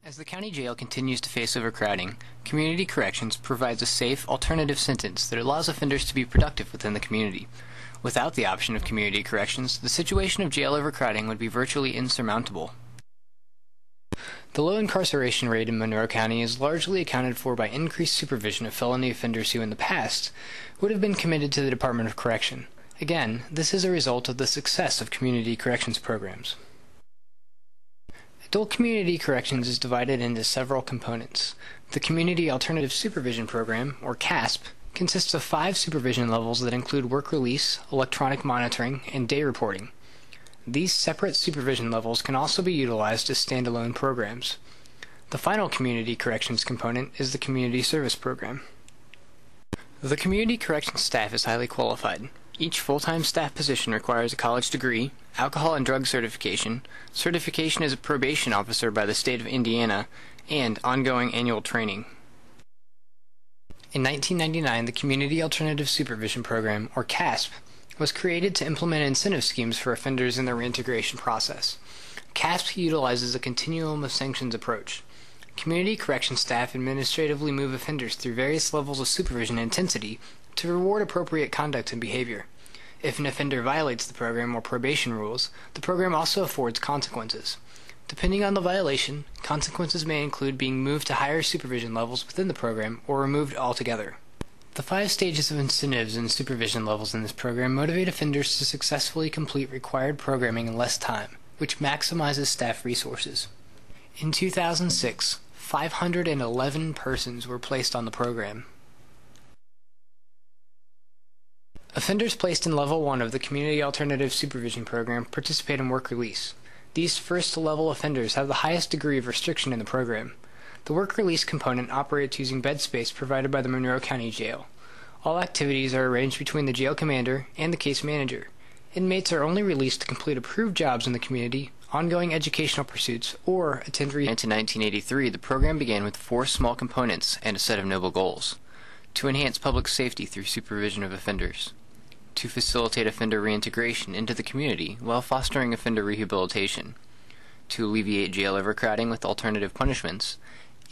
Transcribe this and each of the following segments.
As the county jail continues to face overcrowding, community corrections provides a safe, alternative sentence that allows offenders to be productive within the community. Without the option of community corrections, the situation of jail overcrowding would be virtually insurmountable. The low incarceration rate in Monroe County is largely accounted for by increased supervision of felony offenders who in the past would have been committed to the Department of Correction. Again, this is a result of the success of community corrections programs. Adult community corrections is divided into several components. The Community Alternative Supervision Program, or CASP, consists of 5 supervision levels that include work release, electronic monitoring, and day reporting. These separate supervision levels can also be utilized as standalone programs. The final community corrections component is the Community Service Program. The community corrections staff is highly qualified. Each full-time staff position requires a college degree, alcohol and drug certification, certification as a probation officer by the state of Indiana, and ongoing annual training. In 1999, the Community Alternative Supervision Program, or CASP, was created to implement incentive schemes for offenders in the reintegration process. CASP utilizes a continuum of sanctions approach. Community correction staff administratively move offenders through various levels of supervision intensity to reward appropriate conduct and behavior. If an offender violates the program or probation rules, the program also affords consequences. Depending on the violation, consequences may include being moved to higher supervision levels within the program or removed altogether. The 5 stages of incentives and supervision levels in this program motivate offenders to successfully complete required programming in less time, which maximizes staff resources. In 2006, 511 persons were placed on the program. Offenders placed in Level 1 of the Community Alternative Supervision Program participate in work release. These first-level offenders have the highest degree of restriction in the program. The work release component operates using bed space provided by the Monroe County Jail. All activities are arranged between the jail commander and the case manager. Inmates are only released to complete approved jobs in the community, ongoing educational pursuits, or attend rehab. In 1983, the program began with 4 small components and a set of noble goals: to enhance public safety through supervision of offenders, to facilitate offender reintegration into the community while fostering offender rehabilitation, to alleviate jail overcrowding with alternative punishments,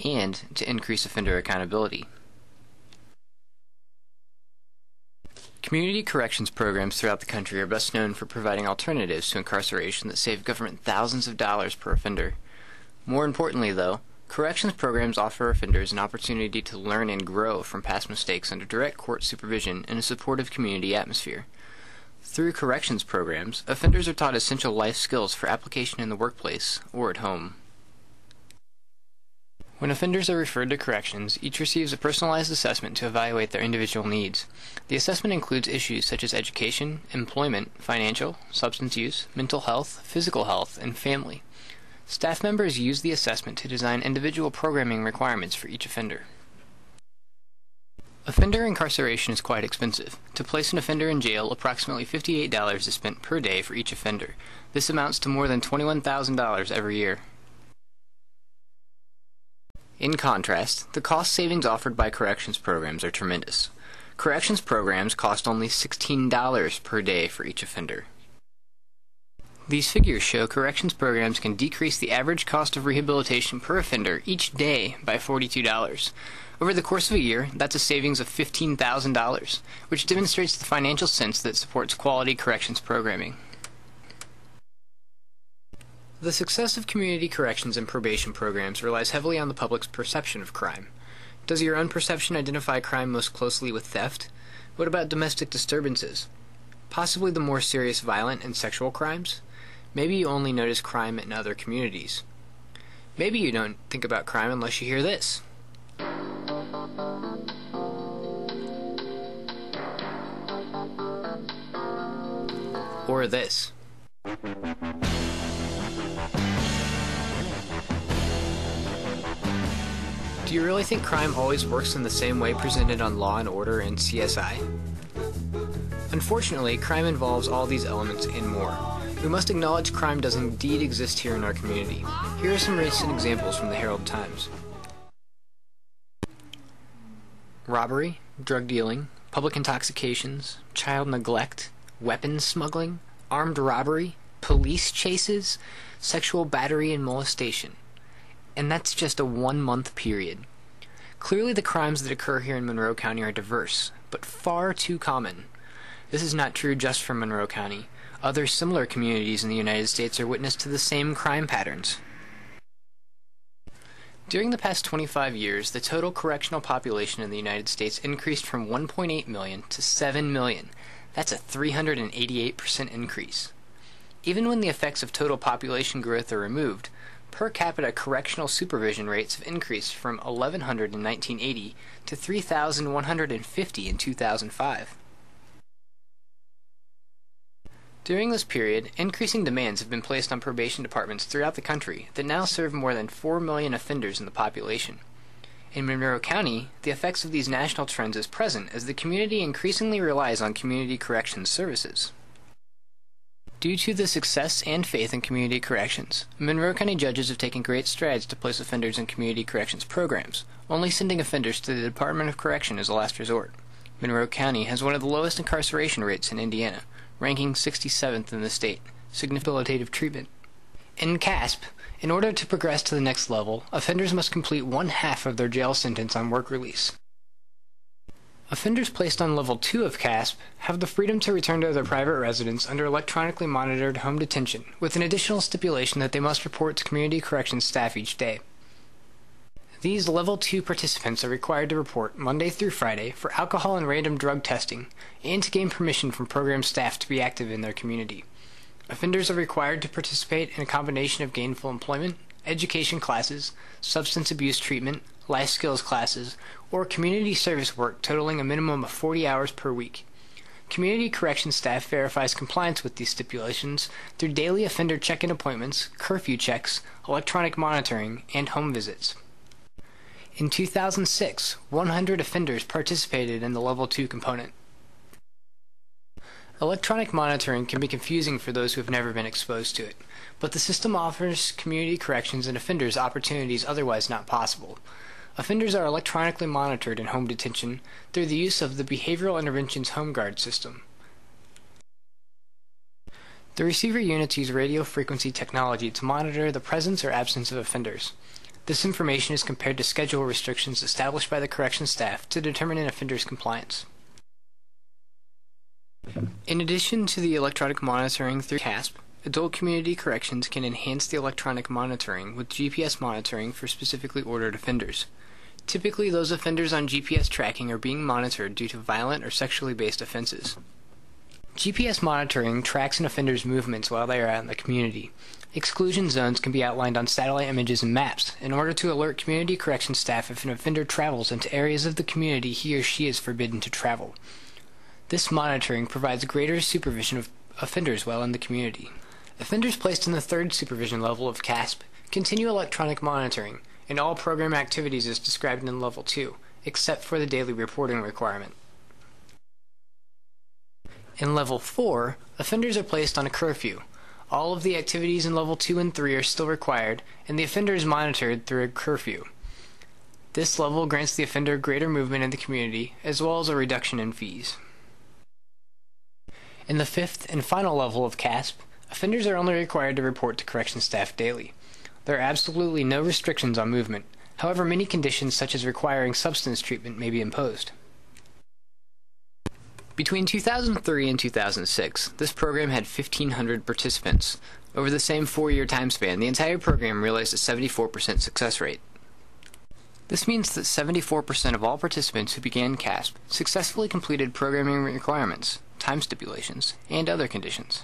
and to increase offender accountability. Community corrections programs throughout the country are best known for providing alternatives to incarceration that save government thousands of dollars per offender. More importantly, though, corrections programs offer offenders an opportunity to learn and grow from past mistakes under direct court supervision in a supportive community atmosphere. Through corrections programs, offenders are taught essential life skills for application in the workplace or at home. When offenders are referred to corrections, each receives a personalized assessment to evaluate their individual needs. The assessment includes issues such as education, employment, financial, substance use, mental health, physical health, and family. Staff members use the assessment to design individual programming requirements for each offender. Offender incarceration is quite expensive. To place an offender in jail, approximately $58 is spent per day for each offender. This amounts to more than $21,000 every year. In contrast, the cost savings offered by corrections programs are tremendous. Corrections programs cost only $16 per day for each offender. These figures show corrections programs can decrease the average cost of rehabilitation per offender each day by $42. Over the course of a year, that's a savings of $15,000, which demonstrates the financial sense that supports quality corrections programming. The success of community corrections and probation programs relies heavily on the public's perception of crime. Does your own perception identify crime most closely with theft? What about domestic disturbances? Possibly the more serious violent and sexual crimes? Maybe you only notice crime in other communities. Maybe you don't think about crime unless you hear this. Or this. Do you really think crime always works in the same way presented on Law and Order and CSI? Unfortunately, crime involves all these elements and more. We must acknowledge crime does indeed exist here in our community. Here are some recent examples from the Herald Times. Robbery, drug dealing, public intoxications, child neglect, weapons smuggling, armed robbery, police chases, sexual battery and molestation. and that's just a 1-month period. Clearly the crimes that occur here in Monroe County are diverse, but far too common. This is not true just for Monroe County. Other similar communities in the United States are witness to the same crime patterns. During the past 25 years, the total correctional population in the United States increased from 1.8 million to 7 million. That's a 388% increase. Even when the effects of total population growth are removed, per capita correctional supervision rates have increased from 1,100 in 1980 to 3,150 in 2005. During this period, increasing demands have been placed on probation departments throughout the country that now serve more than 4 million offenders in the population. In Monroe County, the effects of these national trends is present as the community increasingly relies on community corrections services. Due to the success and faith in community corrections, Monroe County judges have taken great strides to place offenders in community corrections programs, only sending offenders to the Department of Correction as a last resort. Monroe County has one of the lowest incarceration rates in Indiana, ranking 67th in the state, significant treatment. In CASP, in order to progress to the next level, offenders must complete 1/2 of their jail sentence on work release. Offenders placed on Level 2 of CASP have the freedom to return to their private residence under electronically monitored home detention, with an additional stipulation that they must report to community corrections staff each day. These Level 2 participants are required to report Monday through Friday for alcohol and random drug testing, and to gain permission from program staff to be active in their community. Offenders are required to participate in a combination of gainful employment, education classes, substance abuse treatment, life skills classes, or community service work totaling a minimum of 40 hours per week. Community corrections staff verifies compliance with these stipulations through daily offender check-in appointments, curfew checks, electronic monitoring, and home visits. In 2006, 100 offenders participated in the Level 2 component. Electronic monitoring can be confusing for those who have never been exposed to it, but the system offers community corrections and offenders opportunities otherwise not possible. Offenders are electronically monitored in home detention through the use of the Behavioral Interventions Home Guard system. The receiver units use radio frequency technology to monitor the presence or absence of offenders. This information is compared to schedule restrictions established by the corrections staff to determine an offender's compliance. In addition to the electronic monitoring through CASP, adult community corrections can enhance the electronic monitoring with GPS monitoring for specifically ordered offenders. Typically, those offenders on GPS tracking are being monitored due to violent or sexually based offenses. GPS monitoring tracks an offender's movements while they are out in the community. Exclusion zones can be outlined on satellite images and maps in order to alert community corrections staff if an offender travels into areas of the community he or she is forbidden to travel. This monitoring provides greater supervision of offenders while in the community. Offenders placed in the 3rd supervision level of CASP continue electronic monitoring in all program activities as described in Level 2, except for the daily reporting requirement. In Level 4, offenders are placed on a curfew. All of the activities in Level 2 and 3 are still required, and the offender is monitored through a curfew. This level grants the offender greater movement in the community, as well as a reduction in fees. In the 5th and final level of CASP, offenders are only required to report to corrections staff daily. There are absolutely no restrictions on movement. However, many conditions such as requiring substance treatment may be imposed. Between 2003 and 2006, this program had 1,500 participants. Over the same 4-year time span, the entire program realized a 74% success rate. This means that 74% of all participants who began CASP successfully completed programming requirements, time stipulations, and other conditions.